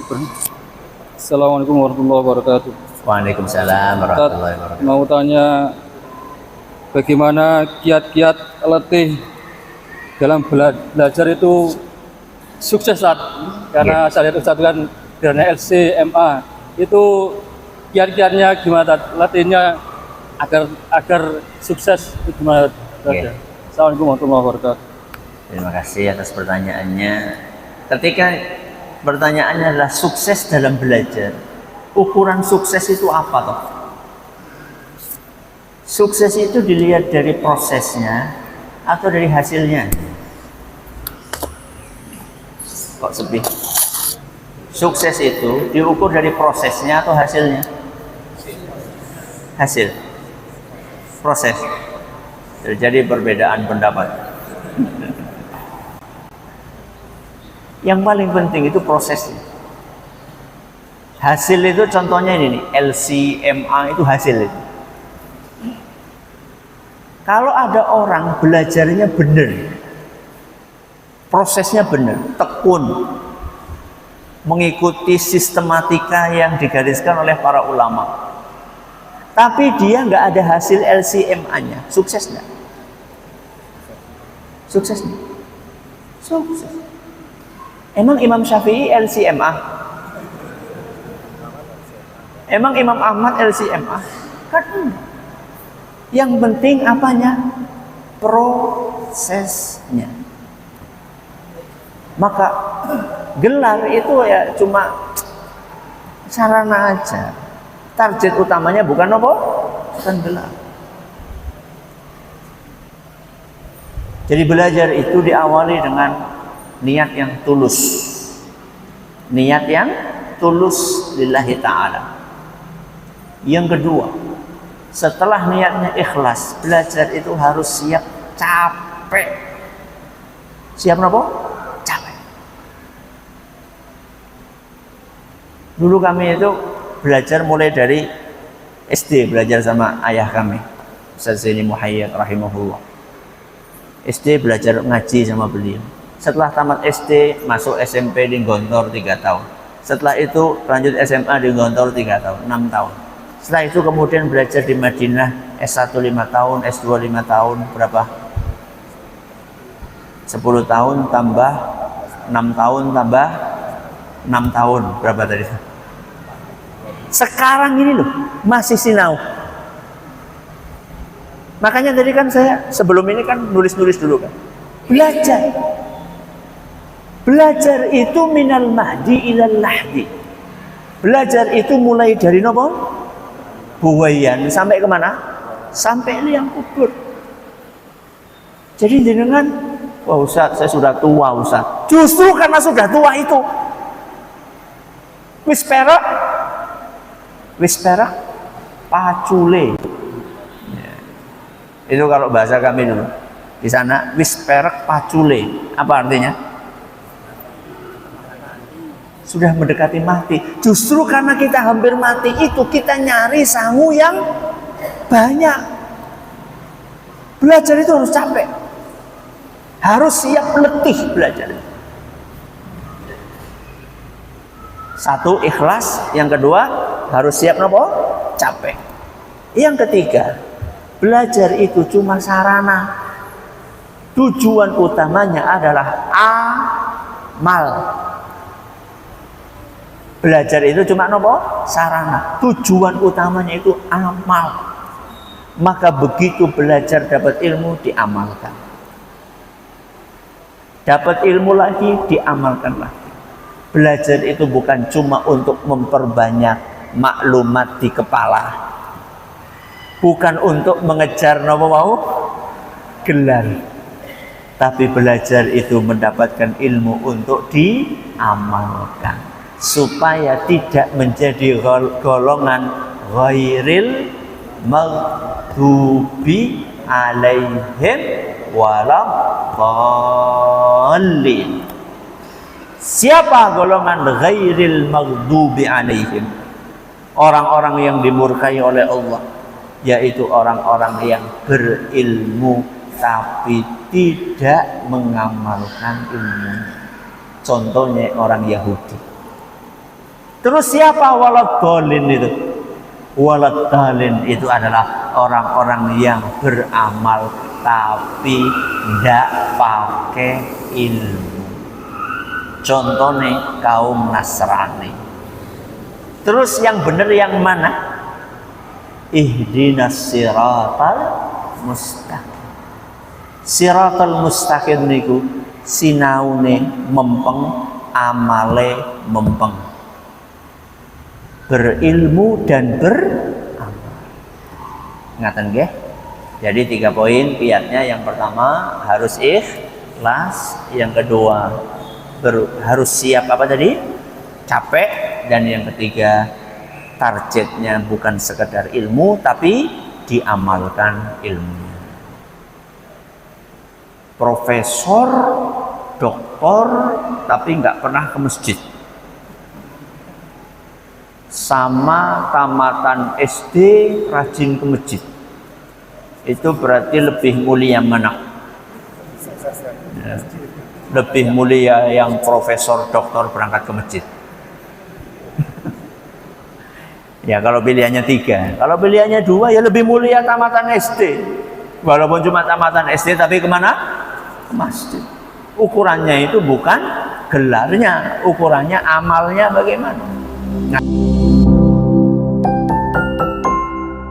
Assalamualaikum warahmatullahi wabarakatuh. Waalaikumsalam warahmatullahi wabarakatuh. Mau tanya bagaimana kiat-kiat letih dalam belajar itu sukses Ustaz? Karena saya lihat Ustaz kan karena LCMA itu kiat-kiatnya gimana letihnya agar sukses itu gimana? Assalamualaikum warahmatullahi wabarakatuh. Terima kasih atas pertanyaannya. Ketika pertanyaannya adalah sukses dalam belajar, ukuran sukses itu apa toh? Sukses itu dilihat dari prosesnya atau dari hasilnya? Kok sepi? Sukses itu diukur dari prosesnya atau hasilnya? Hasil. Proses. Terjadi perbedaan pendapat. Yang paling penting itu prosesnya. Hasil itu contohnya ini nih, LCMA itu hasil itu. Kalau ada orang belajarnya benar, prosesnya benar, tekun, mengikuti sistematika yang digariskan oleh para ulama, tapi dia nggak ada hasil LCMA-nya, sukses nggak? Sukses nggak? Sukses. Emang Imam Syafi'i LCMA? Emang Imam Ahmad LCMA? Kan enggak. Yang penting apanya? Prosesnya. Maka gelar itu ya cuma sarana aja. Target utamanya bukan apa? Bukan gelar. Jadi belajar itu diawali dengan niat yang tulus. Niat yang tulus lillahi ta'ala. Yang kedua, setelah niatnya ikhlas, belajar itu harus siap capek. Siap apa? Capek. Dulu kami itu belajar mulai dari SD, belajar sama ayah kami, Ustaz Zaini Muhayyad rahimahullah. SD belajar ngaji sama beliau. Setelah tamat SD, masuk SMP di Gontor 3 tahun. Setelah itu lanjut SMA di Gontor 3 tahun, 6 tahun. Setelah itu kemudian belajar di Madinah S1 5 tahun, S2 5 tahun, berapa? 10 tahun tambah 6 tahun tambah 6 tahun, berapa tadi? Sekarang ini loh, masih sinau. Makanya tadi kan saya sebelum ini kan nulis-nulis dulu kan. Belajar. Belajar itu minal mahdi ilal lahdi. Belajar itu mulai dari nopo? Buwayan sampai kemana? Sampai liang kubur. Jadi jenengan, wah Ustaz, saya sudah tua Ustaz. Justru karena sudah tua itu, wis perak, pacule. Ya. Itu kalau bahasa kami dulu. Di sana wis perak pacule. Apa artinya? Sudah mendekati mati. Justru karena kita hampir mati itu kita nyari sangu yang banyak. Belajar itu harus capek. Harus siap letih belajar. Satu, ikhlas. Yang kedua, harus siap nopo? Capek. Yang ketiga, belajar itu cuma sarana. Tujuan utamanya adalah amal. Belajar itu cuma nopo? Sarana. Tujuan utamanya itu amal. Maka begitu belajar dapat ilmu, diamalkan. Dapat ilmu lagi, diamalkan lagi. Belajar itu bukan cuma untuk memperbanyak maklumat di kepala. Bukan untuk mengejar nopo mau? Gelar. Tapi belajar itu mendapatkan ilmu untuk diamalkan. Supaya tidak menjadi golongan ghairil maghdubi alaihim waladdallin. Siapa golongan ghairil maghdubi alaihim? Orang-orang yang dimurkai oleh Allah, yaitu orang-orang yang berilmu tapi tidak mengamalkan ilmu. Contohnya orang Yahudi. Terus siapa waladhdallin itu? Waladhdallin itu adalah orang-orang yang beramal tapi tidak pakai ilmu. Contohnya kaum Nasrani. Terus yang benar yang mana? Ihdinas siratal mustaqim. Siratal mustaqim niku sinaune mempeng, amale mempeng. Berilmu dan beramal. Ngaten nggih? Jadi 3 poin kiatnya. Yang pertama harus ikhlas, yang kedua harus siap apa tadi? Capek, dan yang ketiga targetnya bukan sekedar ilmu tapi diamalkan ilmunya. Profesor, doktor tapi nggak pernah ke masjid. Sama tamatan SD rajin ke masjid. Itu berarti lebih mulia mana? Ya. Lebih mulia yang profesor doktor berangkat ke masjid. Ya kalau pilihannya 3, kalau pilihannya 2 ya lebih mulia tamatan SD. Walaupun cuma tamatan SD tapi kemana? Ke masjid. Ukurannya itu bukan gelarnya, ukurannya amalnya bagaimana. Nah.